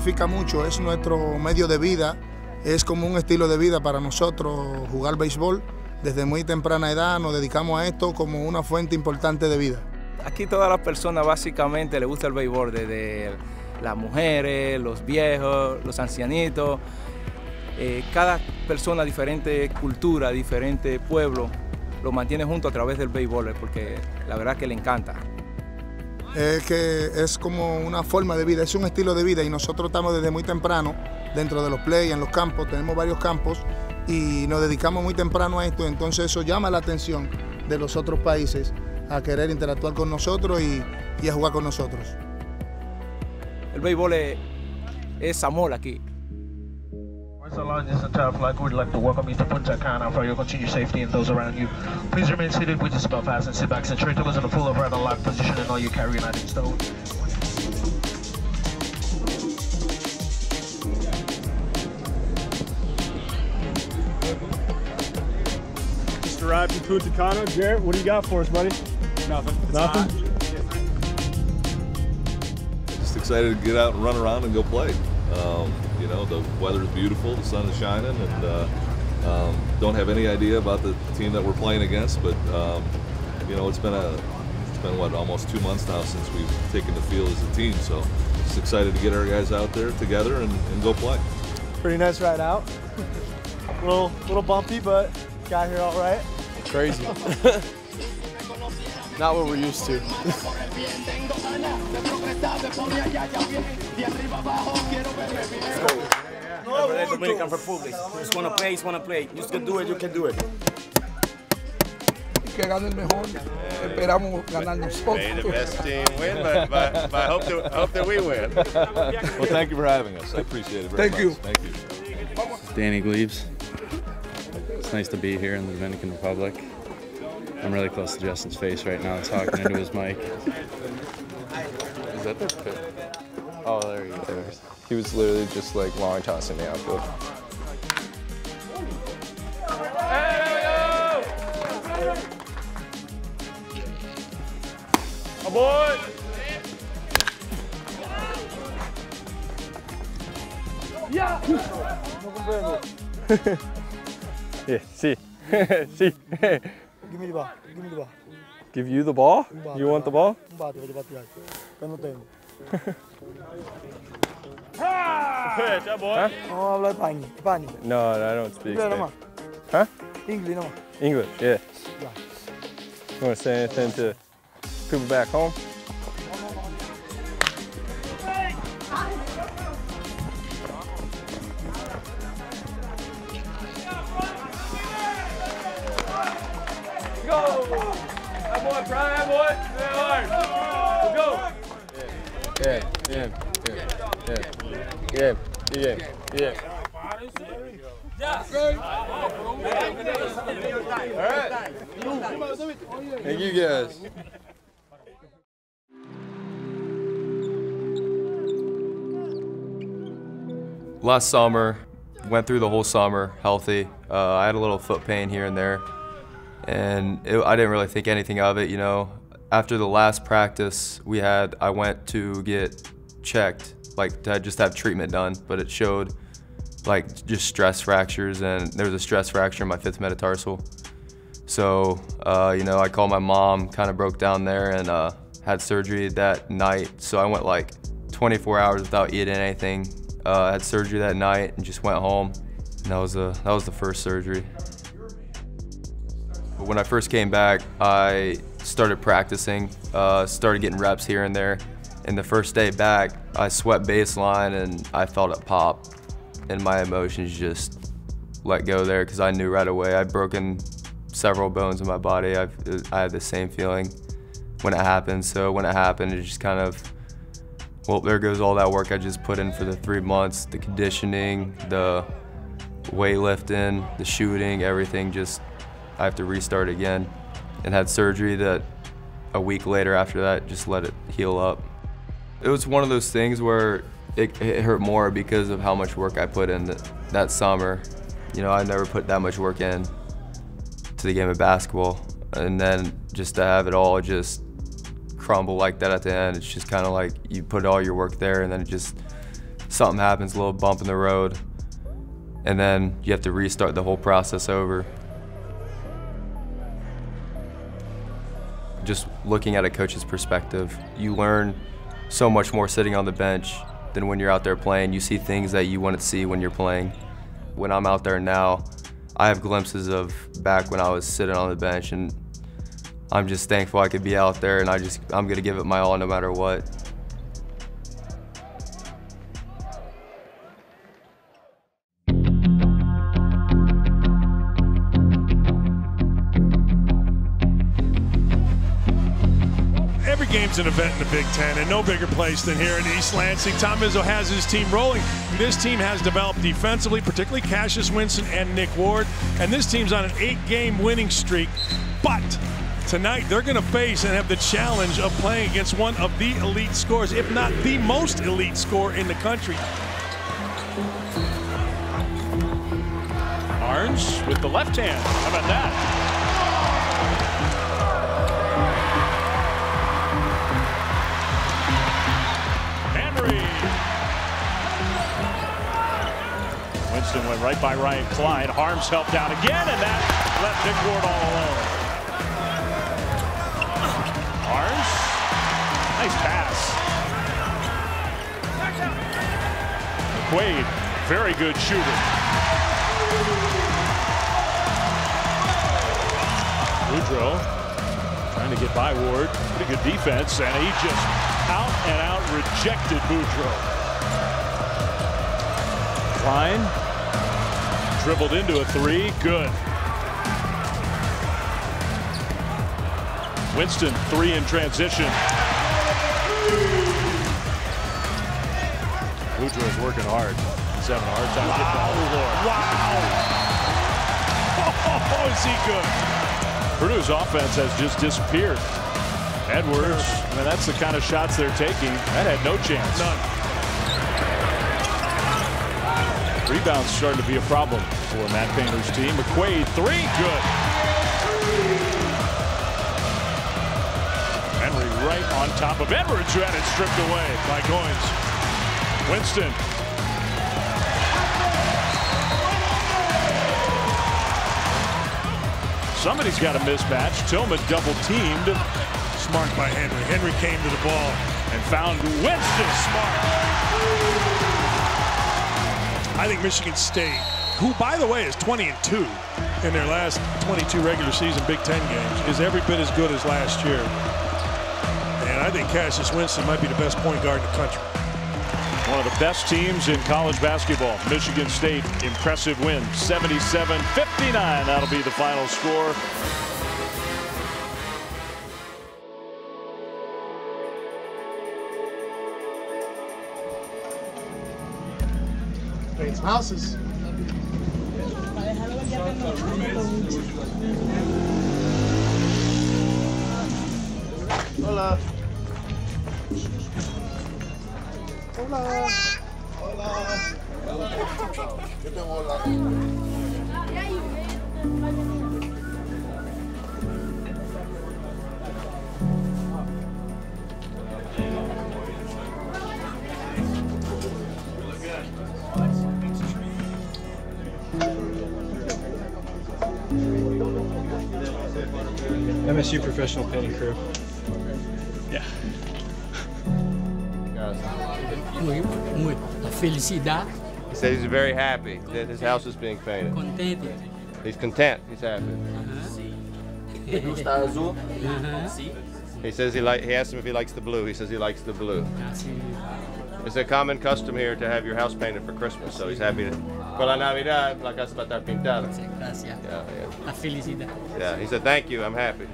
significa mucho, es nuestro medio de vida, es como un estilo de vida para nosotros jugar béisbol. Desde muy temprana edad nos dedicamos a esto como una fuente importante de vida. Aquí todas las personas básicamente les gusta el béisbol, desde las mujeres, los viejos, los ancianitos. Cada persona, diferente cultura, diferente pueblo, lo mantiene junto a través del béisbol, porque la verdad que le encanta. Es que es como una forma de vida, es un estilo de vida y nosotros estamos desde muy temprano dentro de los play, en los campos, tenemos varios campos y nos dedicamos muy temprano a esto, entonces eso llama la atención de los otros países a querer interactuar con nosotros y a jugar con nosotros. El béisbol es amor aquí. So long as it's tough, like we'd like to welcome you to Punta Cana for your continued safety and those around you. Please remain seated with your seatbelt fastened, sit back, and straight to us in a full upright and locked position and all you carry United Stone. Just arrived in Punta Cana. Jarrett, what do you got for us, buddy? Nothing. Nothing? Just excited to get out and run around and go play. You know, the weather's beautiful, the sun is shining, and don't have any idea about the team that we're playing against, but you know, it's been what, almost 2 months now since we've taken the field as a team, so just excited to get our guys out there together and go play. Pretty nice ride out. little bumpy, but got here all right. Crazy. Not what we're used to. Dominican Republic. Just want to play. You can do it, you can do it. Que gane el mejor. Esperamos ganar nosotros. May the best team win, but I hope that we win. Well, thank you for having us. I appreciate it very much. Thank you. Danny Gleaves. It's nice to be here in the Dominican Republic. I'm really close to Justin's face right now, talking into his mic. Is that their pick? Oh, there he goes. He was literally just like long tossing the outfield. Aboard! Yeah! Yeah, see. See. Give me the ball. Give me the ball. Give you the ball? You want the ball? Pitch, that boy. No habla Spanish. No, I don't speak Spanish. Huh? English, no. English, yeah. You want to say anything to people back home? Go! That boy, Brian, that boy. Stay hard. Go! Yeah. All right. Thank you guys. Last summer, went through the whole summer healthy. I had a little foot pain here and there, and I didn't really think anything of it, you know. After the last practice I went to get checked, like to just have treatment done, but it showed like just stress fractures, and there was a stress fracture in my 5th metatarsal. So, you know, I called my mom, kind of broke down there, and had surgery that night. So I went like 24 hours without eating anything. I had surgery that night and just went home. And that was the first surgery. But when I first came back, I started practicing, started getting reps here and there. And the first day back, I swept baseline and I felt it pop. And my emotions just let go there because I knew right away. I'd broken several bones in my body. I had the same feeling when it happened. So when it happened, it just kind of, well, there goes all that work I just put in for the 3 months, the conditioning, the weightlifting, the shooting, everything. Just, I have to restart again. And had surgery that a week later after that, just let it heal up. It was one of those things where it hurt more because of how much work I put in that summer. You know, I never put that much work in to the game of basketball. And then just to have it all just crumble like that at the end, it's just kind of like you put all your work there and then it just something happens, a little bump in the road, and then you have to restart the whole process over. Just looking at a coach's perspective, you learn so much more sitting on the bench than when you're out there playing. You see things that you wouldn't see when you're playing. When I'm out there now, I have glimpses of back when I was sitting on the bench, and I'm just thankful I could be out there, and I'm gonna give it my all no matter what. Every game's an event in the Big Ten, and no bigger place than here in East Lansing. Tom Izzo has his team rolling. This team has developed defensively, particularly Cassius Winston and Nick Ward, and this team's on an 8-game winning streak. But tonight they're going to face and have the challenge of playing against one of the elite scorers, if not the most elite scorer in the country. Ahrens with the left hand. How about that? Winston went right by Ryan Klein. Harms helped out again, and that left Nick Ward all alone. Ahrens, nice pass. McQuaid, very good shooter. Boudreaux trying to get by Ward. Pretty good defense, and he just out and out rejected Boudreaux. Klein dribbled into a three. Good. Winston, three in transition. Boudreaux's working hard. He's having a hard time getting down the floor. Wow! Oh, is he good? Purdue's offense has just disappeared. Edwards, I mean, that's the kind of shots they're taking. That had no chance. None. Rebounds starting to be a problem for Matt Painter's team. McQuaid, three, good. Henry right on top of Edwards, who had it stripped away by Goins. Winston. Somebody's got a mismatch. Tillman double teamed. Smart by Henry. Henry came to the ball and found Winston. Smart. I think Michigan State, who, by the way, is 20-2 in their last 22 regular season Big Ten games, is every bit as good as last year. And I think Cassius Winston might be the best point guard in the country. One of the best teams in college basketball. Michigan State, impressive win, 77-59. That'll be the final score. It's houses. Hola. Hola. Hola. ¿Qué te hola? MSU professional painting crew. Yeah. Felicidade. He says he's very happy that his house is being painted. Contente. He's content. He's happy. He says he asked him if he likes the blue. He says he likes the blue. It's a common custom here to have your house painted for Christmas, so he's happy. Con la Navidad, la casa va a estar pintada. Gracias. Yeah, yeah. La felicidad. Yeah, he said thank you. I'm happy.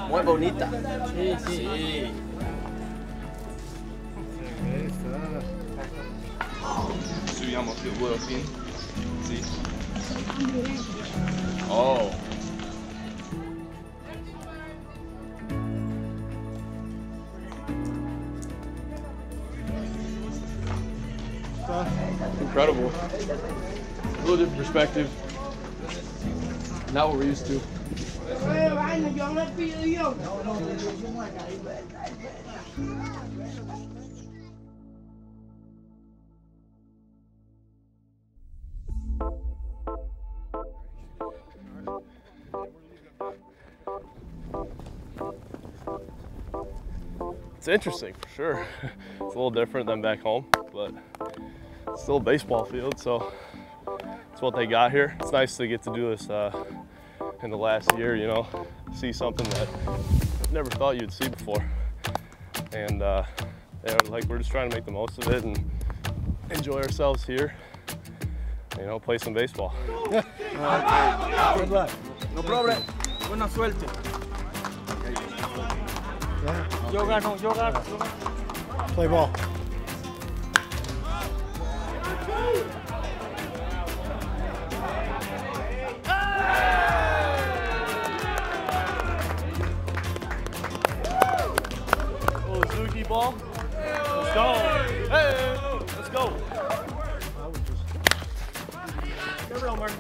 Muy bonita. Sí, sí. Subíamos el vuelo así. Sí. Oh. Incredible. A little different perspective. Not what we're used to. It's interesting for sure. It's a little different than back home, but it's still a baseball field, so it's what they got here. It's nice to get to do this in the last year, you know, see something that I never thought you'd see before. And yeah, like we're just trying to make the most of it and enjoy ourselves here, you know, play some baseball. Good luck. No problem. Buena suerte. Yo gano, yo gano. Play ball. Oh, Suzuki ball. Let's go. Hey, let's go. Get real, Mark.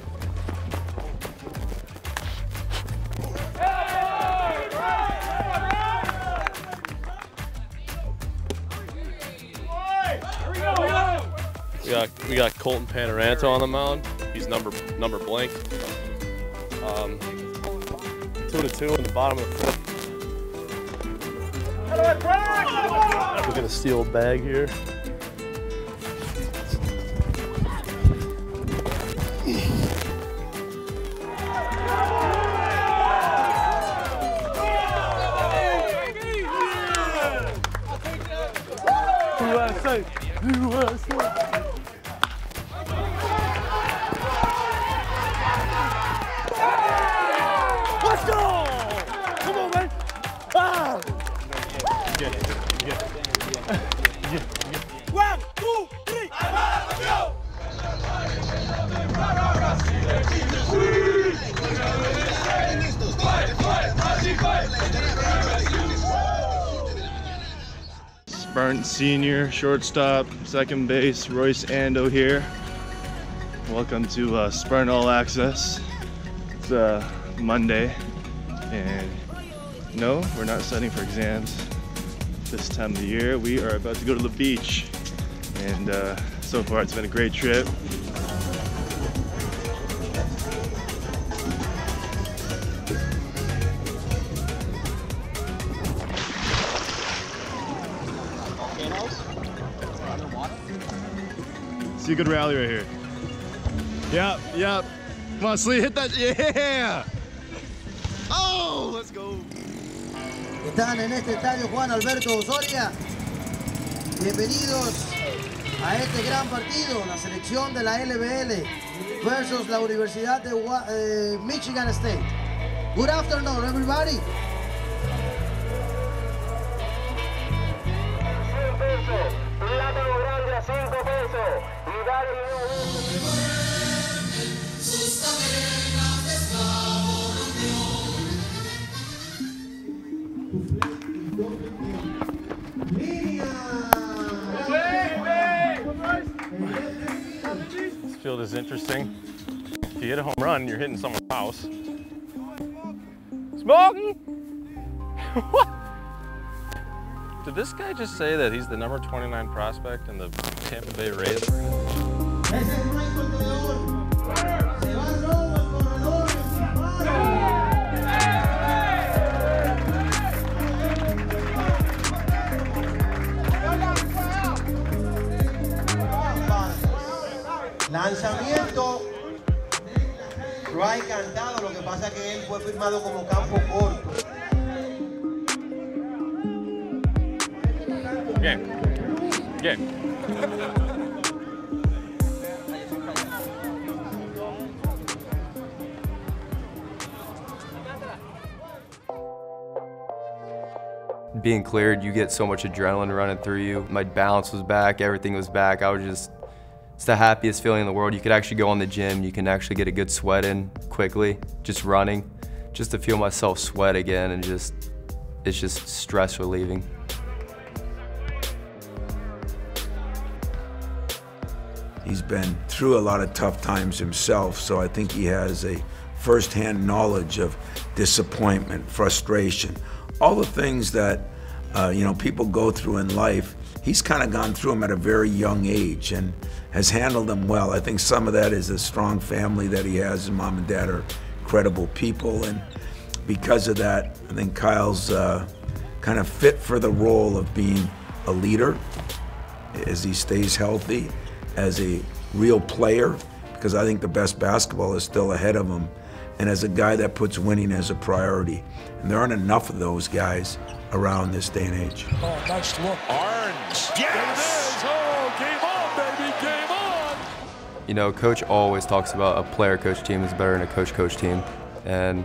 We got Colton Panaranto on the mound. He's number blank. 2-2 in the bottom of the fifth. We're gonna steal a bag here. USA! USA! Let's go! Come on, man! Ah! Get it. Get. 1, 2, 3! Spartans senior, shortstop, second base, Royce Ando here. Welcome to Spartan All Access. It's Monday, and no, we're not studying for exams this time of the year. We are about to go to the beach, and so far it's been a great trip. See a good rally right here. Yep. Come on, Slee, hit that. Yeah! Oh, let's go. Están en este estadio Juan Alberto Osoria. Bienvenidos a este gran partido, la selección de la LBL versus la Universidad de Michigan State. Good afternoon, everybody. This field is interesting. If you hit a home run, you're hitting someone's house. Smokey! What? Did this guy just say that he's the number 29 prospect in the Tampa Bay Rays? Lanzamiento, strike cantado, lo que pasa que él fue firmado como campo corto. Game. Being cleared, you get so much adrenaline running through you. My balance was back, everything was back. It's the happiest feeling in the world. You could actually go in the gym, you can actually get a good sweat in quickly, just running, just to feel myself sweat again, and it's just stress relieving. He's been through a lot of tough times himself, so I think he has a first-hand knowledge of disappointment, frustration, all the things that people go through in life. He's kind of gone through them at a very young age and has handled them well. I think some of that is a strong family that he has. His mom and dad are incredible people, and because of that, I think Kyle's kind of fit for the role of being a leader as he stays healthy, as a real player, because I think the best basketball is still ahead of him, and as a guy that puts winning as a priority. And there aren't enough of those guys around this day and age. Oh, nice look. Ahrens. Yes! Oh, game on, baby, game on! You know, Coach always talks about a player-coach team is better than a coach-coach team. And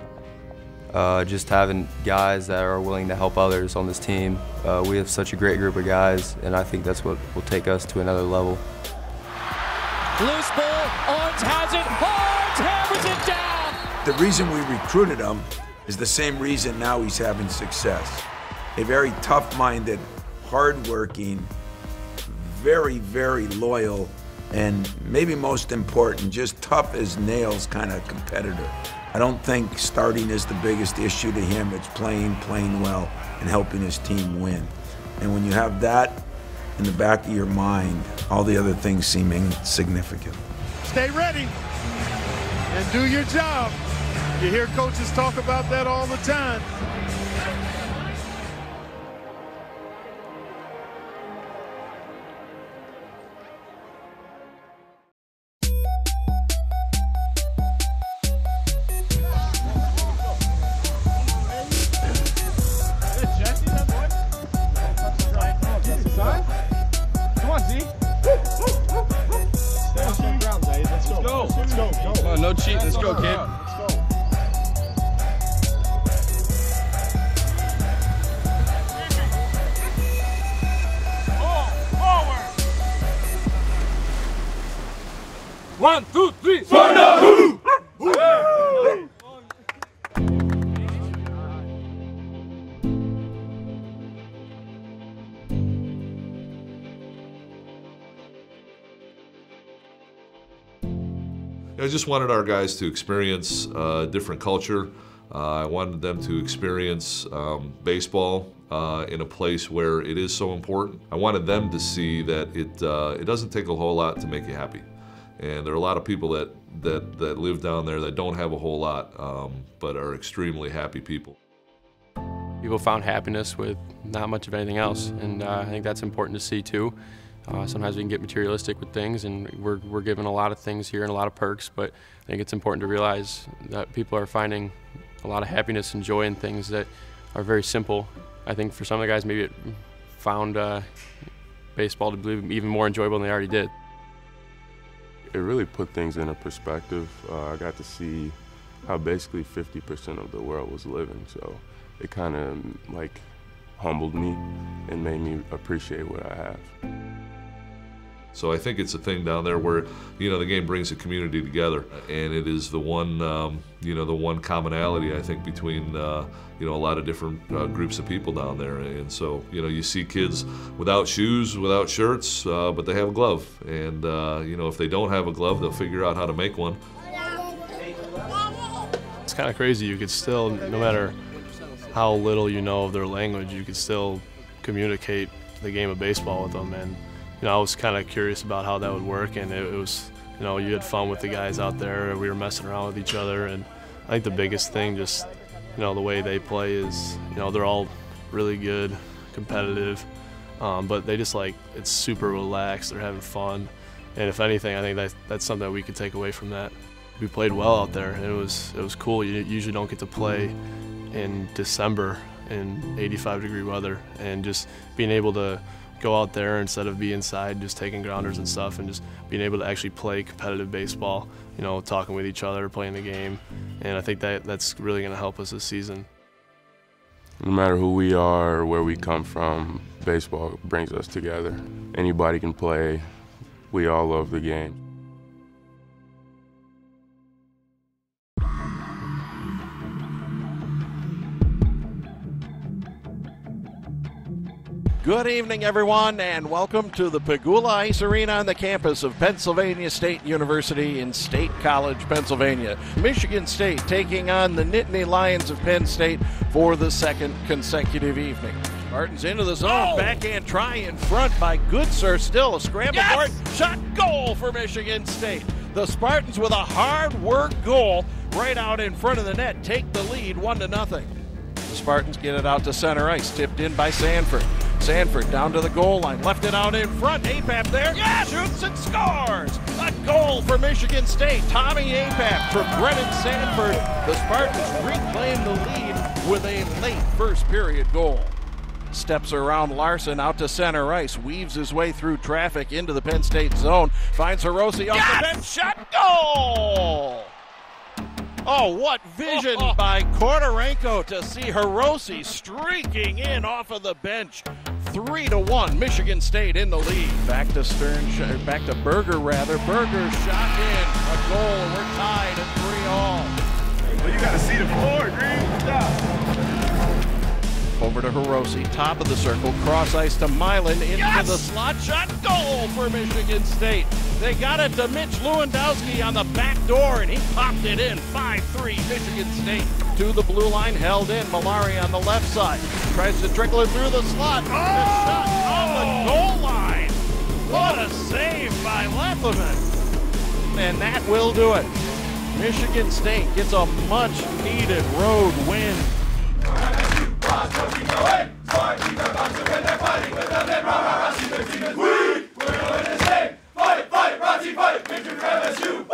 just having guys that are willing to help others on this team. We have such a great group of guys, and I think that's what will take us to another level. Loose ball, Ahrens has it, Ahrens hammers it down! The reason we recruited him is the same reason now he's having success. A very tough-minded, hard-working, very, very loyal, and maybe most important, just tough as nails kind of competitor. I don't think starting is the biggest issue to him. It's playing well, and helping his team win. And when you have that in the back of your mind, all the other things seem insignificant. Stay ready and do your job. You hear coaches talk about that all the time. No cheating. Let's go, kid. One, two, three. I just wanted our guys to experience a different culture. I wanted them to experience baseball in a place where it is so important. I wanted them to see that it doesn't take a whole lot to make you happy. And there are a lot of people that live down there that don't have a whole lot, but are extremely happy people. People found happiness with not much of anything else, and I think that's important to see too. Sometimes we can get materialistic with things, and we're given a lot of things here and a lot of perks, but I think it's important to realize that people are finding a lot of happiness and joy in things that are very simple. I think for some of the guys, maybe it found baseball to be even more enjoyable than they already did. It really put things into perspective. I got to see how basically 50% of the world was living, so it kind of like humbled me and made me appreciate what I have. So I think it's a thing down there where, you know, the game brings the community together, and it is the one, you know, the one commonality I think between, you know, a lot of different groups of people down there. And so, you know, you see kids without shoes, without shirts, but they have a glove. And, you know, if they don't have a glove, they'll figure out how to make one. It's kind of crazy. You could still, no matter how little you know of their language, you could still communicate the game of baseball with them. And you know, I was kind of curious about how that would work, and it was, you know, you had fun with the guys out there. We were messing around with each other, and I think the biggest thing, just, you know, the way they play is, you know, they're all really good, competitive, but they just like, it's super relaxed. They're having fun, and if anything, I think that's something that we could take away from that. We played well out there, and it was cool. You usually don't get to play in December in 85-degree weather, and just being able to go out there instead of be inside just taking grounders and stuff, and just being able to actually play competitive baseball, you know, talking with each other, playing the game. And I think that's really going to help us this season. No matter who we are or where we come from, baseball brings us together. Anybody can play. We all love the game. Good evening, everyone, and welcome to the Pegula Ice Arena on the campus of Pennsylvania State University in State College, Pennsylvania. Michigan State taking on the Nittany Lions of Penn State for the second consecutive evening. Spartans into the zone, backhand try in front by Goodsir, still a scramble for it. Shot, goal for Michigan State. The Spartans with a hard work goal right out in front of the net take the lead 1-0. The Spartans get it out to center ice, tipped in by Sanford. Sanford down to the goal line, left it out in front. Apap there, shoots and scores! A goal for Michigan State. Tommy Apap for Brennan Sanford. The Spartans reclaim the lead with a late first period goal. Steps around Larson out to center ice, weaves his way through traffic into the Penn State zone, finds Hiroshi off the bench, shot, goal! Oh, what vision by Kordorenko to see Hiroshi streaking in off of the bench. 3-1, Michigan State in the lead. Back to back to Berger rather. Berger shot in, a goal, and we're tied at 3-all. Well, you got to see the floor, Green. Stop. Over to Hiroshi, top of the circle, cross ice to Milan, into the slot shot, goal for Michigan State. They got it to Mitch Lewandowski on the back door, and he popped it in. 5-3, Michigan State to the blue line, held in. Malari on the left side, tries to trickle it through the slot. The shot on the goal line. What a save by Lefferman. And that will do it. Michigan State gets a much-needed road win. We're in the same. Fight, fight, Razi, fight. Victory for MSU.